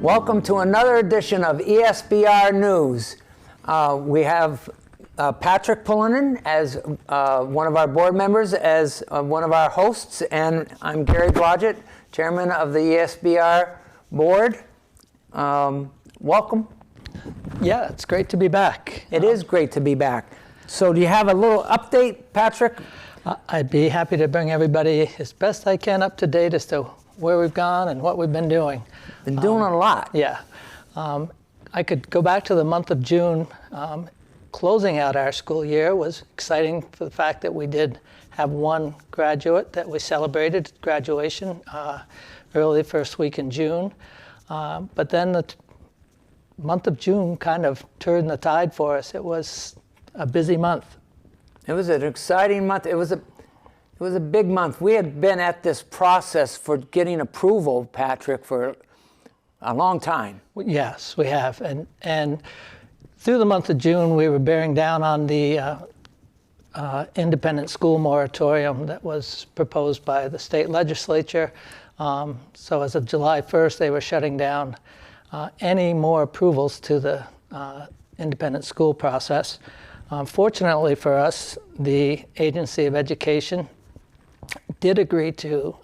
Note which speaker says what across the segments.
Speaker 1: Welcome to another edition of ESBR News. We have Patrick Pullinen as one of our board members, as one of our hosts, and I'm Gary Blodgett, chairman of the ESBR board. Welcome.
Speaker 2: Yeah, it's great to be back.
Speaker 1: It is great to be back. So do you have a little update, Patrick?
Speaker 2: I'd be happy to bring everybody as best I can up to date as to where we've gone and what we've been doing.
Speaker 1: Been doing a lot.
Speaker 2: Yeah. I could go back to the month of June. Closing out our school year was exciting for the fact that we did have one graduate that we celebrated graduation early first week in June. But then the month of June kind of turned the tide for us. It was a busy month.
Speaker 1: It was an exciting month. It was a big month. We had been at this process for getting approval, Patrick, for a long time.
Speaker 2: Yes, we have. And through the month of June, we were bearing down on the independent school moratorium that was proposed by the state legislature. So as of July 1st, they were shutting down any more approvals to the independent school process. Fortunately for us, the Agency of Education did agree to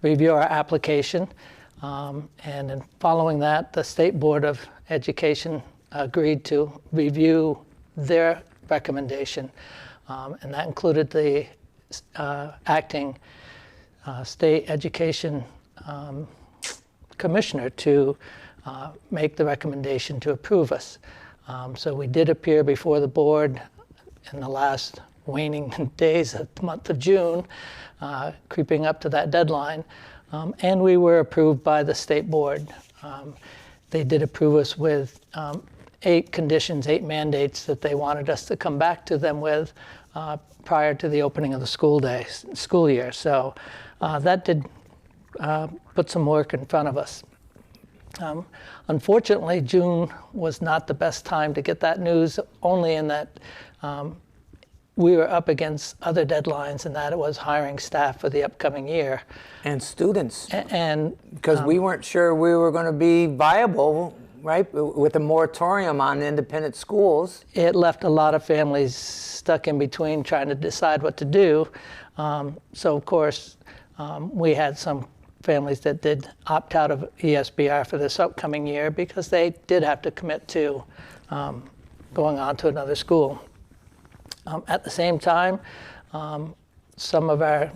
Speaker 2: review our application. And in following that, the State Board of Education agreed to review their recommendation. And that included the acting state education commissioner to make the recommendation to approve us. So we did appear before the board in the last waning days of the month of June, creeping up to that deadline. And we were approved by the state board. They did approve us with 8 conditions, 8 mandates that they wanted us to come back to them with prior to the opening of the school year. So that did put some work in front of us. Unfortunately, June was not the best time to get that news, only in that we were up against other deadlines, and that it was hiring staff for the upcoming year.
Speaker 1: And students.
Speaker 2: And
Speaker 1: because we weren't sure we were going to be viable, right, with a moratorium on independent schools.
Speaker 2: It left a lot of families stuck in between trying to decide what to do. So, of course, we had some families that did opt out of ESBR for this upcoming year because they did have to commit to going on to another school. At the same time, some of our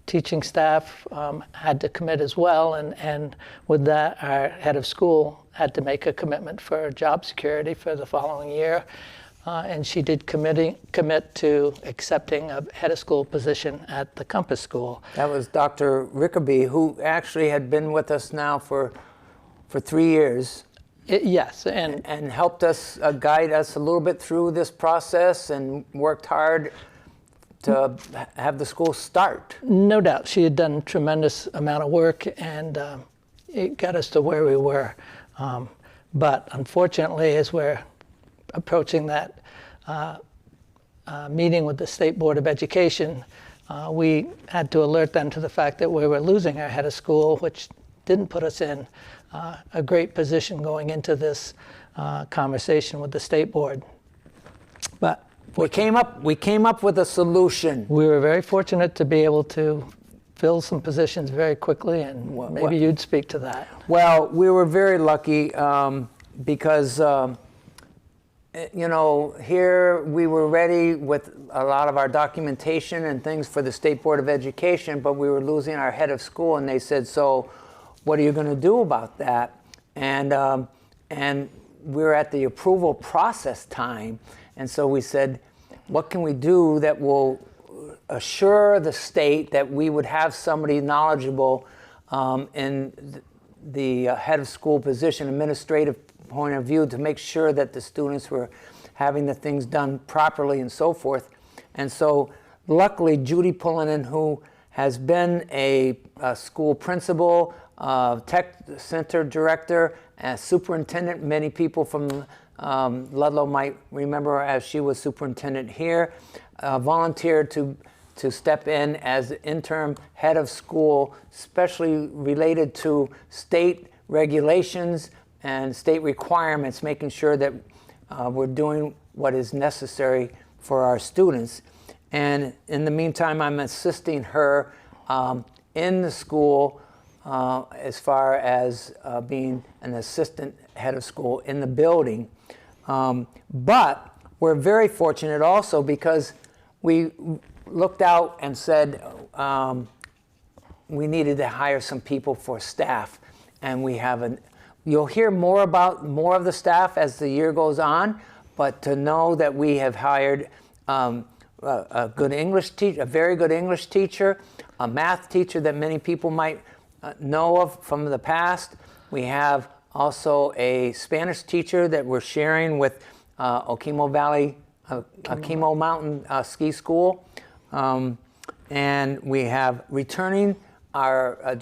Speaker 2: teaching staff had to commit as well, and with that, our head of school had to make a commitment for job security for the following year, and she did commit to accepting a head of school position at the Compass School.
Speaker 1: That was Dr. Rickaby, who actually had been with us now for 3 years.
Speaker 2: Yes,
Speaker 1: and helped us, guide us a little bit through this process, and worked hard to have the school start.
Speaker 2: No doubt, she had done a tremendous amount of work, and it got us to where we were. But unfortunately, as we're approaching that meeting with the State Board of Education, we had to alert them to the fact that we were losing our head of school, which didn't put us in a great position going into this conversation with the state board. But
Speaker 1: we came up with a solution.
Speaker 2: We were very fortunate to be able to fill some positions very quickly, and maybe you'd speak to that.
Speaker 1: Well, we were very lucky because you know, here we were ready with a lot of our documentation and things for the State Board of Education, but we were losing our head of school, and they said, so what are you going to do about that? And we were at the approval process time, and so we said, what can we do that will assure the state that we would have somebody knowledgeable in the head of school position, administrative point of view, to make sure that the students were having the things done properly and so forth. And so luckily, Judy Pullinen, who has been a school principal, tech center director, superintendent, many people from Ludlow might remember her as she was superintendent here, volunteered to step in as interim head of school, especially related to state regulations and state requirements, making sure that we're doing what is necessary for our students. And in the meantime, I'm assisting her in the school as far as being an assistant head of school in the building. But we're very fortunate also because we looked out and said we needed to hire some people for staff. And we have you'll hear more about more of the staff as the year goes on, but to know that we have hired a good English teacher, a very good English teacher, a math teacher that many people might know of from the past. We have also a Spanish teacher that we're sharing with Okemo Valley, Okemo Mountain Ski School. And we have returning, our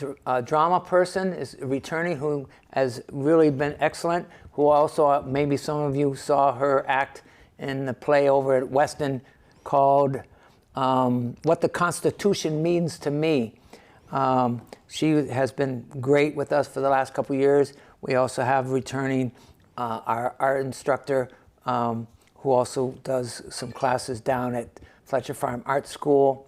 Speaker 1: drama person is returning, who has really been excellent, who also, maybe some of you saw her act in the play over at Weston called What the Constitution Means to Me. She has been great with us for the last couple of years. We also have returning our art instructor who also does some classes down at Fletcher Farm Art School.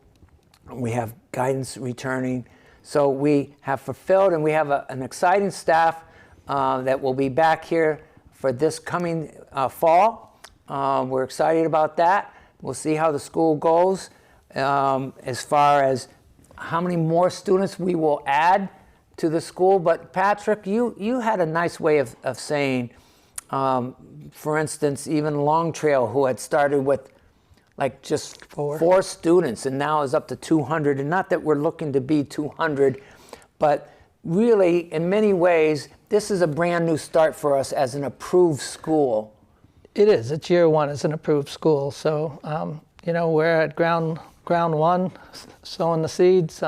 Speaker 1: We have guidance returning. So we have fulfilled, and we have an exciting staff that will be back here for this coming fall. We're excited about that. We'll see how the school goes as far as how many more students we will add to the school. But Patrick, you had a nice way of saying, for instance, even Long Trail, who had started with like just four students and now is up to 200. And not that we're looking to be 200, but really in many ways, this is a brand new start for us as an approved school.
Speaker 2: It is. It's year one as an approved school. So, we're at ground one, sowing the seeds,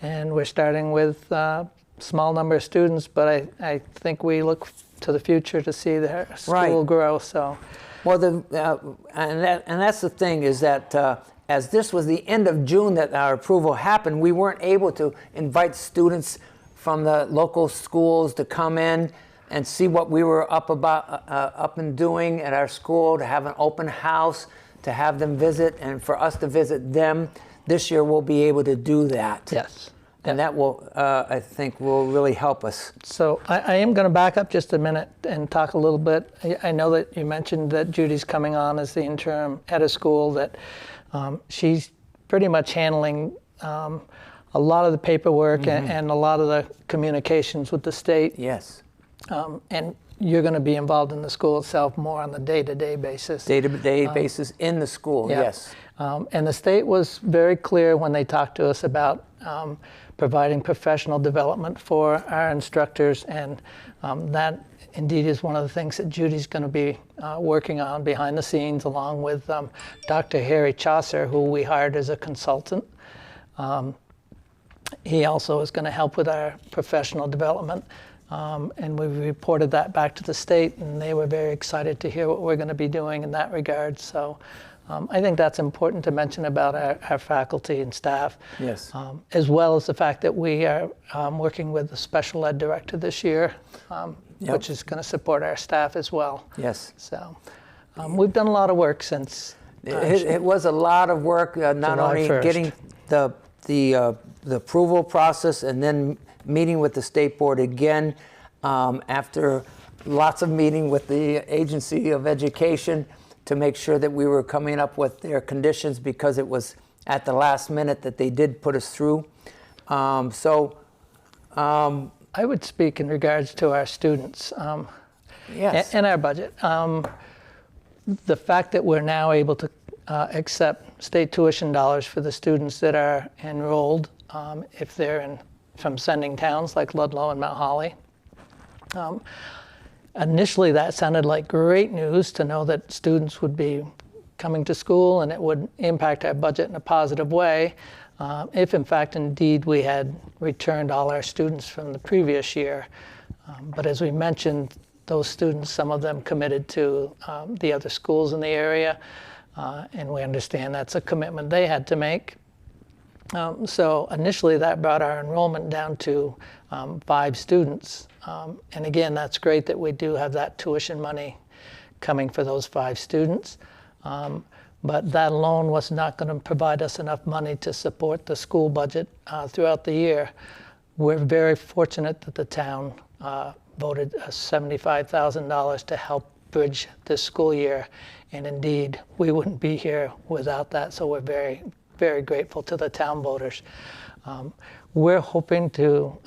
Speaker 2: and we're starting with a small number of students, but I think we look to the future to see the school grow. So,
Speaker 1: well, and that's the thing is that as this was the end of June that our approval happened, we weren't able to invite students from the local schools to come in and see what we were up and doing at our school, to have an open house, to have them visit, and for us to visit them. This year we'll be able to do that.
Speaker 2: Yes.
Speaker 1: And that will, I think, will really help us.
Speaker 2: So I am going to back up just a minute and talk a little bit. I know that you mentioned that Judy's coming on as the interim head of school, that she's pretty much handling a lot of the paperwork and a lot of the communications with the state.
Speaker 1: Yes.
Speaker 2: And you're going to be involved in the school itself more on the day-to-day basis.
Speaker 1: Day-to-day basis in the school,
Speaker 2: yeah.
Speaker 1: Yes.
Speaker 2: And the state was very clear when they talked to us about providing professional development for our instructors, and that indeed is one of the things that Judy's going to be working on behind the scenes, along with Dr. Harry Chaucer, who we hired as a consultant. He also is going to help with our professional development. And we reported that back to the state, and they were very excited to hear what we're going to be doing in that regard. So I think that's important to mention about our faculty and staff.
Speaker 1: Yes.
Speaker 2: As well as the fact that we are working with the special ed director this year, which is going to support our staff as well.
Speaker 1: Yes.
Speaker 2: So we've done a lot of work since.
Speaker 1: It was a lot of work, not
Speaker 2: July
Speaker 1: only
Speaker 2: 1st.
Speaker 1: getting the approval process and then meeting with the state board again after lots of meeting with the Agency of Education to make sure that we were coming up with their conditions, because it was at the last minute that they did put us through. I
Speaker 2: would speak in regards to our students
Speaker 1: yes.
Speaker 2: and our budget. The fact that we're now able to accept state tuition dollars for the students that are enrolled, if they're from sending towns like Ludlow and Mount Holly. Initially, that sounded like great news to know that students would be coming to school and it would impact our budget in a positive way, if in fact, indeed, we had returned all our students from the previous year. But as we mentioned, those students, some of them committed to the other schools in the area, and we understand that's a commitment they had to make. So initially that brought our enrollment down to 5 students And again, that's great that we do have that tuition money coming for those 5 students. But that alone was not going to provide us enough money to support the school budget throughout the year. We're very fortunate that the town voted $75,000 to help bridge this school year. And indeed, we wouldn't be here without that. So we're very, very grateful to the town voters. We're hoping to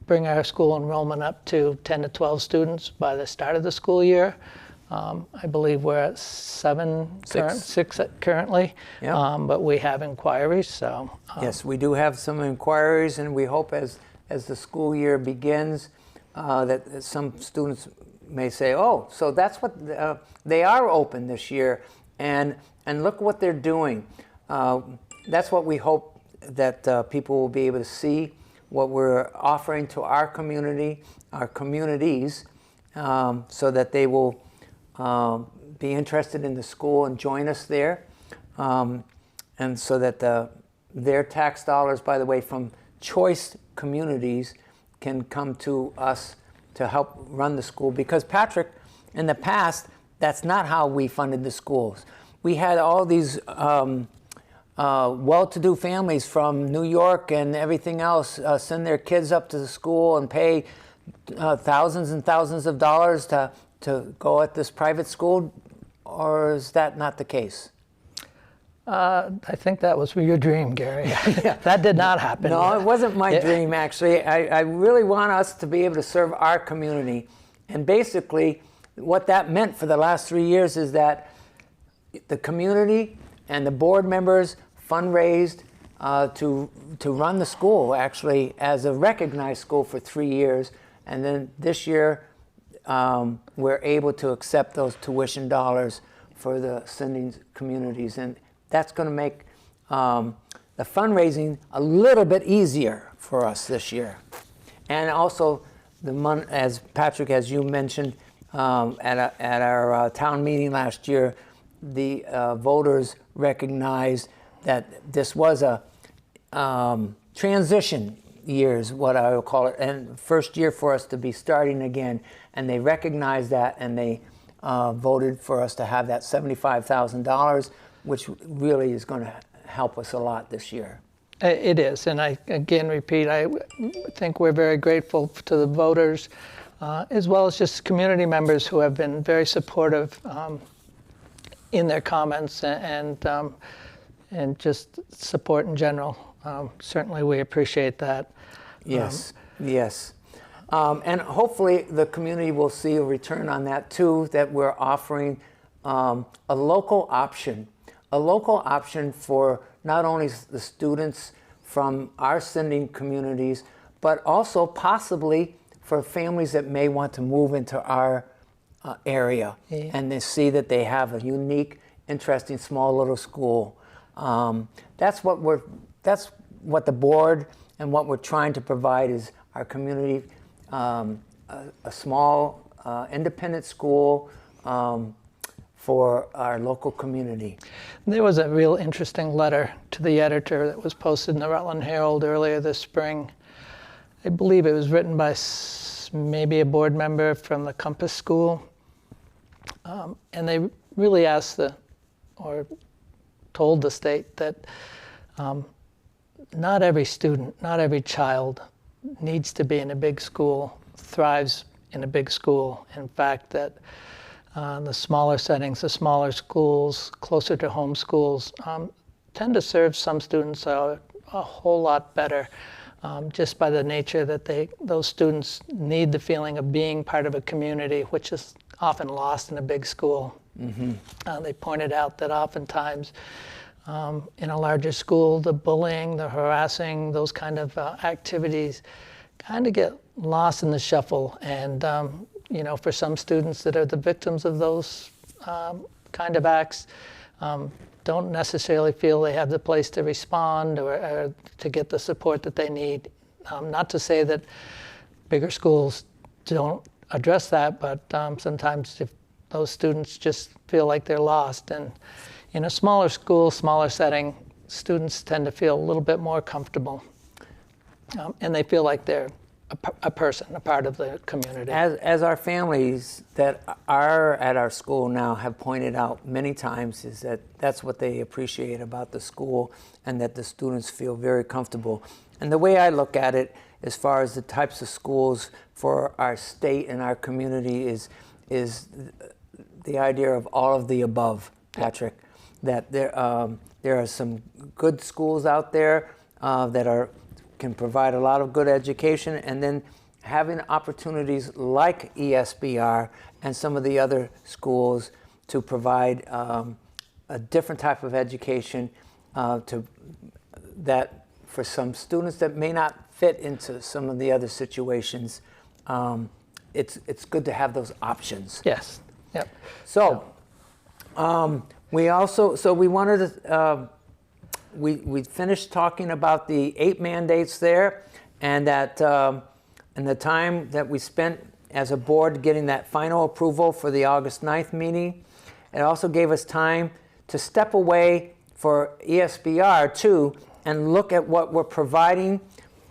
Speaker 2: bring our school enrollment up to 10 to 12 students by the start of the school year. I believe we're at 6 currently,
Speaker 1: Yeah.
Speaker 2: but we have inquiries. So
Speaker 1: Yes, we do have some inquiries, and we hope as the school year begins that some students may say, oh, so that's what they are open this year, and look what they're doing. That's what we hope that people will be able to see, what we're offering to our community, our communities, so that they will be interested in the school and join us there, and so that their tax dollars, by the way, from choice communities can come to us to help run the school. Because Patrick, in the past, that's not how we funded the schools. We had all these well-to-do families from New York and everything else send their kids up to the school and pay thousands and thousands of dollars to go at this private school, or is that not the case?
Speaker 2: I think that was your dream, Gary. That did not happen.
Speaker 1: No, it wasn't my dream, actually. I really want us to be able to serve our community. And basically, what that meant for the last 3 years is that the community and the board members fundraised to run the school, actually, as a recognized school for 3 years. And then this year, we're able to accept those tuition dollars for the sending communities. And that's going to make the fundraising a little bit easier for us this year. And also, the money, as Patrick, as you mentioned, at our town meeting last year, the voters recognized that this was a transition year, is what I would call it, and first year for us to be starting again. And they recognized that, and they voted for us to have that $75,000, which really is going to help us a lot this year.
Speaker 2: It is, and I again repeat, I think we're very grateful to the voters, as well as just community members who have been very supportive in their comments and just support in general. Certainly, we appreciate that.
Speaker 1: Yes, yes. And hopefully the community will see a return on that too, that we're offering a local option for not only the students from our sending communities, but also possibly for families that may want to move into our area, and they see that they have a unique, interesting, small little school. That's what the board and what we're trying to provide is our community, a small independent school for our local community.
Speaker 2: There was a real interesting letter to the editor that was posted in the Rutland Herald earlier this spring. I believe it was written by maybe a board member from the Compass School. And they really asked or told the state that not every student, not every child needs to be in a big school, thrives in a big school. In fact, that the smaller settings, the smaller schools, closer to home schools, tend to serve some students a whole lot better, just by the nature that those students need the feeling of being part of a community, which is often lost in a big school. Mm-hmm. They pointed out that oftentimes in a larger school, the bullying, the harassing, those kind of activities kind of get lost in the shuffle. And for some students that are the victims of those kind of acts, don't necessarily feel they have the place to respond or to get the support that they need. Not to say that bigger schools don't address that, but sometimes if those students just feel like they're lost. And in a smaller school, smaller setting, students tend to feel a little bit more comfortable. And they feel like they're a person, a part of the community.
Speaker 1: As our families that are at our school now have pointed out many times, is that that's what they appreciate about the school, and that the students feel very comfortable. And the way I look at it, as far as the types of schools for our state and our community, is the idea of all of the above, Patrick. That there are some good schools out there that can provide a lot of good education, and then having opportunities like ESBR and some of the other schools to provide a different type of education that for some students that may not fit into some of the other situations. It's good to have those options.
Speaker 2: Yes. Yep.
Speaker 1: So we wanted to. We finished talking about the 8 mandates there, and that and the time that we spent as a board getting that final approval for the August 9th meeting. It also gave us time to step away for ESBR too and look at what we're providing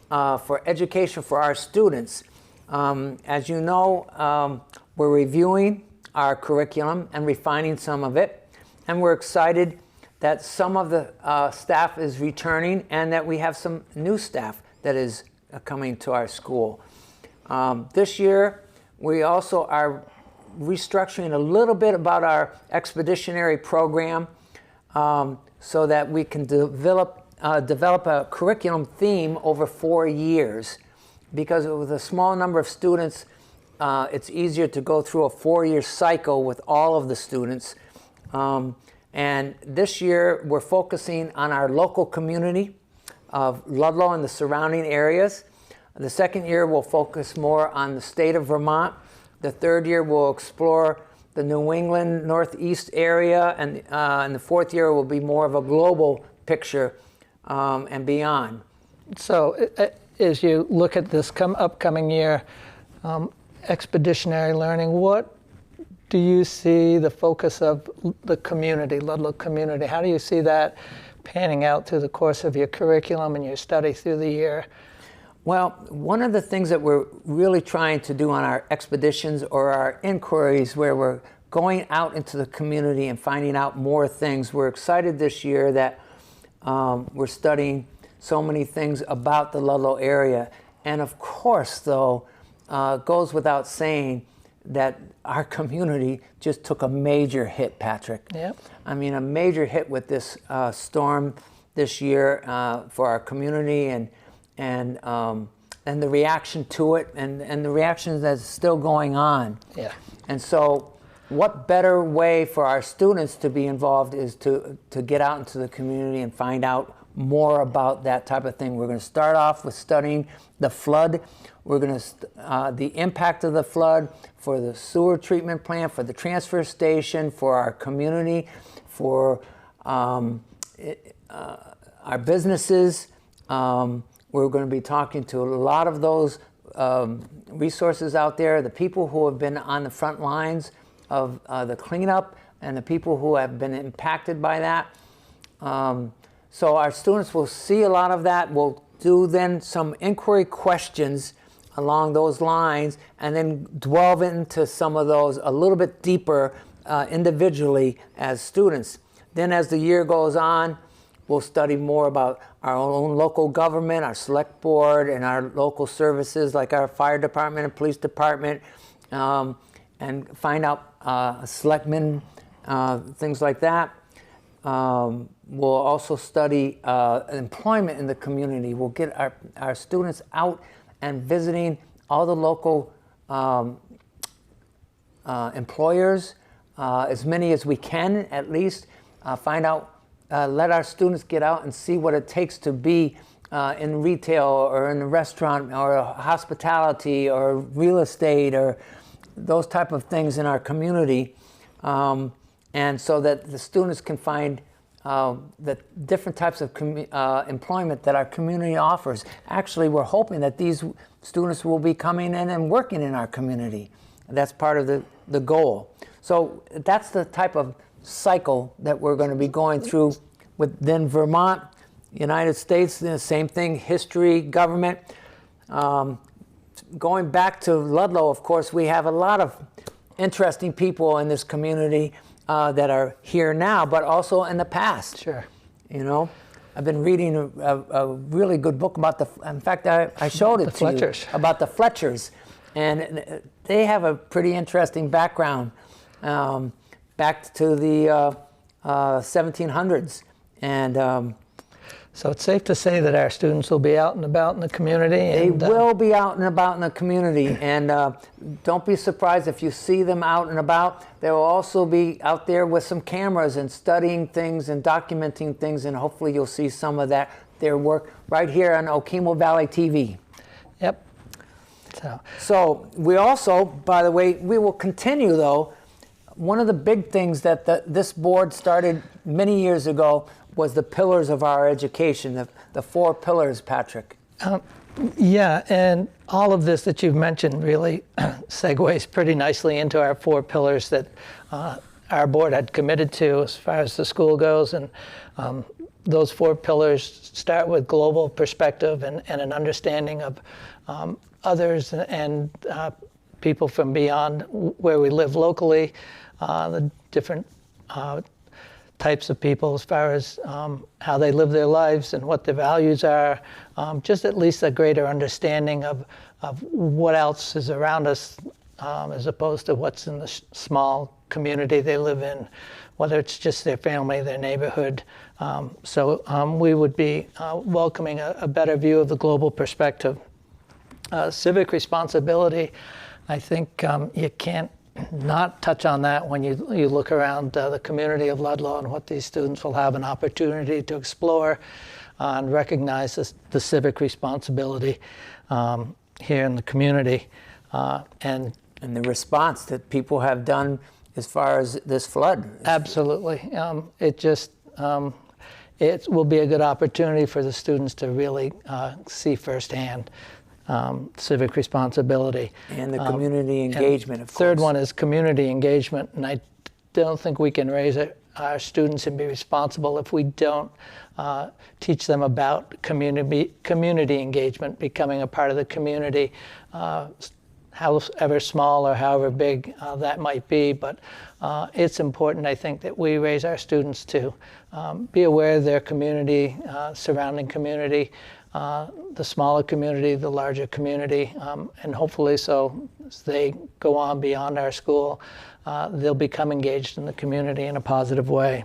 Speaker 1: for education for our students. As you know, we're reviewing our curriculum and refining some of it, and we're excited that some of the staff is returning and that we have some new staff that is coming to our school. This year, we also are restructuring a little bit about our expeditionary program so that we can develop a curriculum theme over 4 years. Because with a small number of students, it's easier to go through a 4-year cycle with all of the students. And this year, we're focusing on our local community of Ludlow and the surrounding areas. The second year, we'll focus more on the state of Vermont. The third year, we'll explore the New England Northeast area. And the fourth year will be more of a global picture and beyond.
Speaker 2: So as you look at this upcoming year, expeditionary learning, what do you see the focus of the community, Ludlow community? How do you see that panning out through the course of your curriculum and your study through the year?
Speaker 1: Well, one of the things that we're really trying to do on our expeditions or our inquiries, where we're going out into the community and finding out more things, we're excited this year that we're studying so many things about the Ludlow area. And of course, though, goes without saying that our community just took a major hit, Patrick.
Speaker 2: Yep.
Speaker 1: I mean, a major hit with this storm this year for our community, and the reaction to it, and the reaction that's still going on.
Speaker 2: Yeah.
Speaker 1: And so, what better way for our students to be involved is to get out into the community and find out more about that type of thing. We're going to start off with studying the flood. We're going to the impact of the flood for the sewer treatment plant, for the transfer station, for our community, for our businesses. We're going to be talking to a lot of those resources out there, the people who have been on the front lines of the cleanup and the people who have been impacted by that. So our students will see a lot of that. We'll do then some inquiry questions along those lines, and then delve into some of those a little bit deeper individually as students. Then as the year goes on, we'll study more about our own local government, our select board, and our local services like our fire department and police department, and find out selectmen, things like that. We'll also study employment in the community. We'll get our students out and visiting all the local employers, as many as we can at least, find out, let our students get out and see what it takes to be in retail or in a restaurant or hospitality or real estate or those type of things in our community, and so that the students can find the different types of employment that our community offers. Actually, we're hoping that these students will be coming in and working in our community. That's part of the goal. So that's the type of cycle that we're going to be going through within Vermont, United States. The same thing, history, government. going back to Ludlow, of course, we have a lot of interesting people in this community that are here now, but also in the past.
Speaker 2: Sure.
Speaker 1: You know, I've been reading a really good book about in fact, I showed it to
Speaker 2: Fletchers.
Speaker 1: you, about the Fletchers. And they have a pretty interesting background back to the 1700s. And
Speaker 2: so it's safe to say that our students will be out and about in the community.
Speaker 1: They will be out and about in the community, and don't be surprised if you see them out and about. They will also be out there with some cameras and studying things and documenting things, and hopefully you'll see some of their work right here on Okemo Valley TV.
Speaker 2: Yep.
Speaker 1: So we also, by the way, we will continue though. One of the big things that this board started many years ago was the pillars of our education, the 4 pillars, Patrick.
Speaker 2: Yeah, and all of this that you've mentioned really segues pretty nicely into our 4 pillars that our board had committed to as far as the school goes. And those 4 pillars start with global perspective and an understanding of others and people from beyond where we live locally, the different types of people as far as how they live their lives and what their values are, just at least a greater understanding of what else is around us as opposed to what's in the small community they live in, whether it's just their family, their neighborhood. So we would be welcoming a better view of the global perspective. Civic responsibility, I think you can't not touch on that when you look around the community of Ludlow and what these students will have an opportunity to explore and recognize the civic responsibility here in the community. And
Speaker 1: the response that people have done as far as this flood.
Speaker 2: Absolutely. It will be a good opportunity for the students to really see firsthand civic responsibility.
Speaker 1: And the community engagement, of course.
Speaker 2: Third one is community engagement, and I don't think we can raise our students and be responsible if we don't teach them about community engagement, becoming a part of the community, however small or however big that might be. But it's important, I think, that we raise our students to be aware of their community, surrounding community, the smaller community, the larger community, and hopefully so as they go on beyond our school, they'll become engaged in the community in a positive way.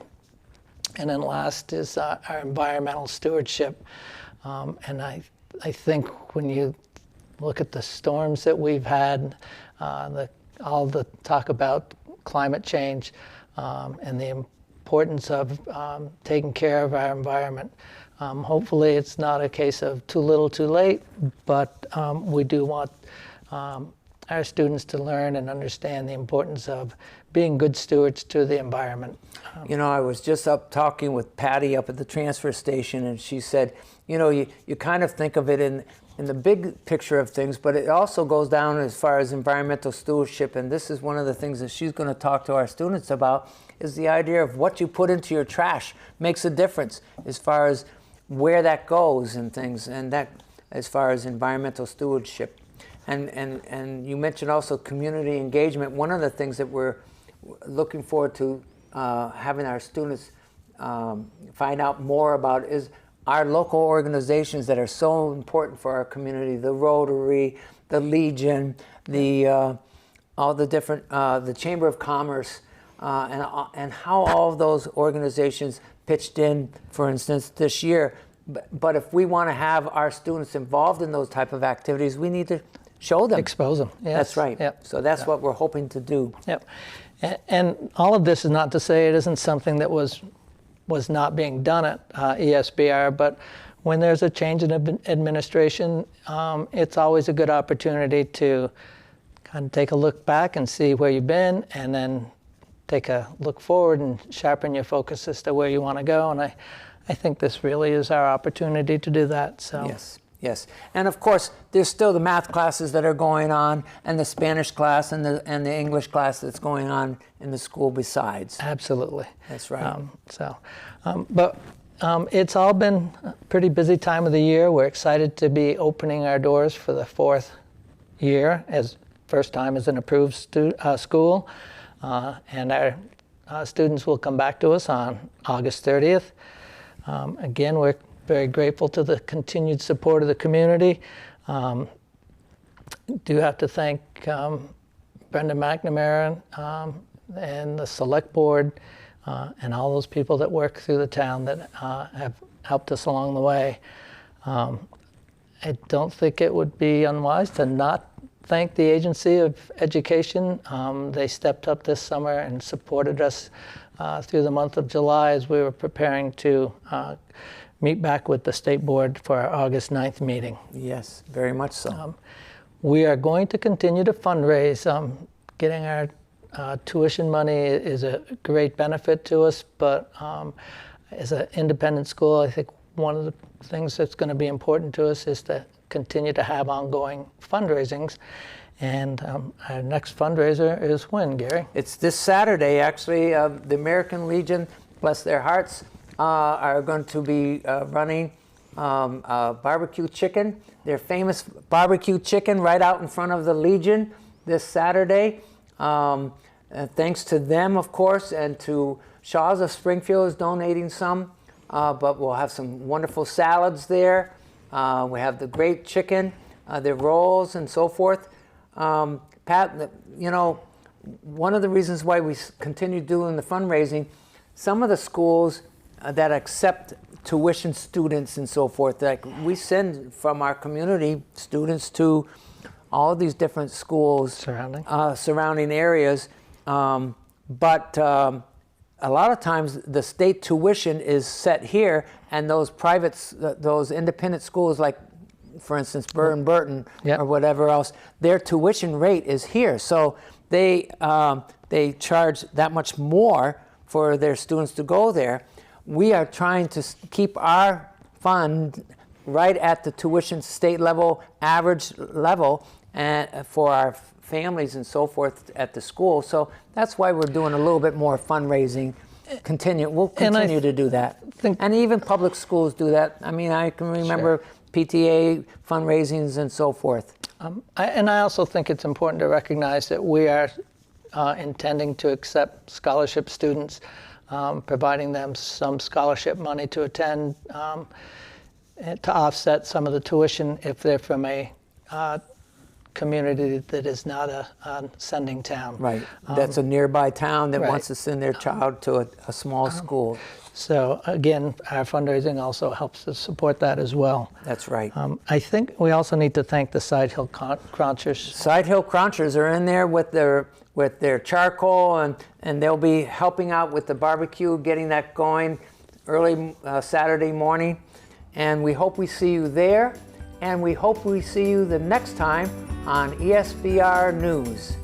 Speaker 2: And then last is our environmental stewardship. And I think when you look at the storms that we've had, all the talk about climate change and the importance of taking care of our environment, hopefully it's not a case of too little too late, but we do want our students to learn and understand the importance of being good stewards to the environment.
Speaker 1: You know, I was just up talking with Patty up at the transfer station, and she said, you know, you kind of think of it in the big picture of things, but it also goes down as far as environmental stewardship, and this is one of the things that she's going to talk to our students about, is the idea of what you put into your trash makes a difference as far as where that goes and things, and that as far as environmental stewardship. And you mentioned also community engagement. One of the things that we're looking forward to having our students find out more about is our local organizations that are so important for our community, the Rotary, the Legion, all the different, the Chamber of Commerce, and how all of those organizations pitched in, for instance, this year. But if we want to have our students involved in those type of activities, we need to show them.
Speaker 2: Expose them, yes.
Speaker 1: That's right.
Speaker 2: Yep.
Speaker 1: So that's what we're hoping to do.
Speaker 2: Yep. And all of this is not to say it isn't something that was not being done at ESBR, but when there's a change in administration, it's always a good opportunity to kind of take a look back and see where you've been, and then take a look forward and sharpen your focus as to where you want to go. And I think this really is our opportunity to do that. So.
Speaker 1: Yes. And of course, there's still the math classes that are going on, and the Spanish class and the English class that's going on in the school besides.
Speaker 2: Absolutely.
Speaker 1: That's right.
Speaker 2: But it's all been a pretty busy time of the year. We're excited to be opening our doors for the 4th year, as first time as an approved school, and our students will come back to us on August 30th. Again, we're very grateful to the continued support of the community. Do have to thank Brenda McNamara and the select board and all those people that work through the town that have helped us along the way. I don't think it would be unwise to not thank the Agency of Education. They stepped up this summer and supported us through the month of July as we were preparing to meet back with the State Board for our August 9th meeting.
Speaker 1: Yes, very much so.
Speaker 2: We are going to continue to fundraise. Getting our tuition money is a great benefit to us, but as an independent school, I think one of the things that's going to be important to us is to continue to have ongoing fundraisings. And our next fundraiser is when, Gary?
Speaker 1: It's this Saturday, actually. The American Legion, bless their hearts, are going to be running barbecue chicken, their famous barbecue chicken right out in front of the Legion this Saturday. Thanks to them, of course, and to Shaw's of Springfield is donating some, but we'll have some wonderful salads there. We have the great chicken, the rolls, and so forth. Pat, you know, one of the reasons why we continue doing the fundraising, some of the schools that accept tuition students and so forth, like we send from our community students to all these different schools surrounding areas, but a lot of times the state tuition is set here, and those those independent schools, like for instance Burton or whatever else, their tuition rate is here, so they charge that much more for their students to go there. We are trying to keep our fund right at the tuition state level, average level, and for our families and so forth at the school. So that's why we're doing a little bit more fundraising. We'll continue to do that. And even public schools do that. I mean, I can remember PTA fundraisings and so forth.
Speaker 2: I also think it's important to recognize that we are intending to accept scholarship students, providing them some scholarship money to attend to offset some of the tuition if they're from a community that is not a sending town.
Speaker 1: Right. That's a nearby town that wants to send their child to a small school.
Speaker 2: So again, our fundraising also helps to support that as well.
Speaker 1: That's right.
Speaker 2: I think we also need to thank the Side Hill Crunchers.
Speaker 1: Side Hill Crunchers are in there with their charcoal, and they'll be helping out with the barbecue, getting that going early Saturday morning. And we hope we see you there, and we hope we see you the next time on ESBR News.